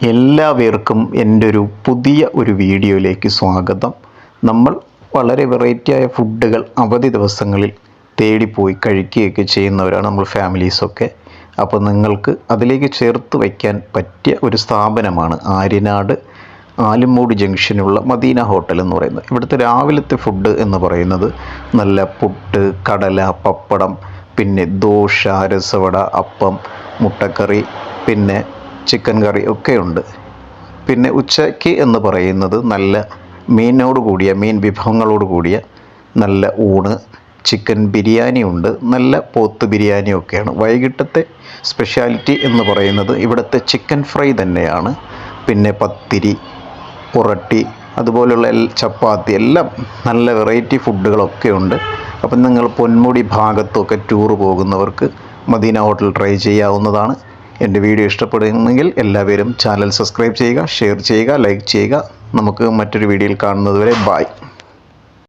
എല്ലാവർക്കും എൻ്റെ ഒരു പുതിയ വീഡിയോയിലേക്ക് സ്വാഗതം. നമ്മൾ വളരെ വെറൈറ്റിയായ ഫുഡുകൾ അവധി ദിവസങ്ങളിൽ തേടിപ്പോയി കഴിക്കുകയൊക്കെ ചെയ്യുന്നവരാണ് നമ്മൾ ഫാമിലീസൊക്കെ. അപ്പോൾ നിങ്ങൾക്ക് അതിലേക്ക് ചേർത്ത് വയ്ക്കാൻ പറ്റിയ ഒരു സ്ഥാപനമാണ് ആര്യനാട് ആലുംമൂട് ജംഗ്ഷനുള്ള മദീന ഹോട്ടൽ എന്ന് പറയുന്നത്. ഇവിടുത്തെ രാവിലത്തെ ഫുഡ് എന്ന് പറയുന്നത് നല്ല പുട്ട്, കടല, പപ്പടം, പിന്നെ ദോശ, രസവട, അപ്പം, മുട്ടക്കറി, പിന്നെ ചിക്കൻ കറി ഒക്കെ ഉണ്ട്. പിന്നെ ഉച്ചയ്ക്ക് എന്ന് പറയുന്നത് നല്ല മീൻ വിഭവങ്ങളോട് കൂടിയ നല്ല ഊണ്, ചിക്കൻ ബിരിയാണി ഉണ്ട്, നല്ല പോത്ത് ബിരിയാണി ഒക്കെയാണ്. വൈകിട്ടത്തെ സ്പെഷ്യാലിറ്റി എന്ന് പറയുന്നത് ഇവിടുത്തെ ചിക്കൻ ഫ്രൈ തന്നെയാണ്. പിന്നെ പത്തിരി, പുറട്ടി, അതുപോലുള്ള ചപ്പാത്തി, എല്ലാം നല്ല വെറൈറ്റി ഫുഡുകളൊക്കെ ഉണ്ട്. അപ്പം നിങ്ങൾ പൊന്മുടി ഭാഗത്തൊക്കെ ടൂർ പോകുന്നവർക്ക് മദീന ഹോട്ടൽ ട്രൈ ചെയ്യാവുന്നതാണ്. എൻ്റെ വീഡിയോ ഇഷ്ടപ്പെടുന്നെങ്കിൽ എല്ലാവരും ചാനൽ സബ്സ്ക്രൈബ് ചെയ്യുക, ഷെയർ ചെയ്യുക, ലൈക്ക് ചെയ്യുക. നമുക്ക് മറ്റൊരു വീഡിയോയിൽ കാണുന്നത് വരെ ബൈ.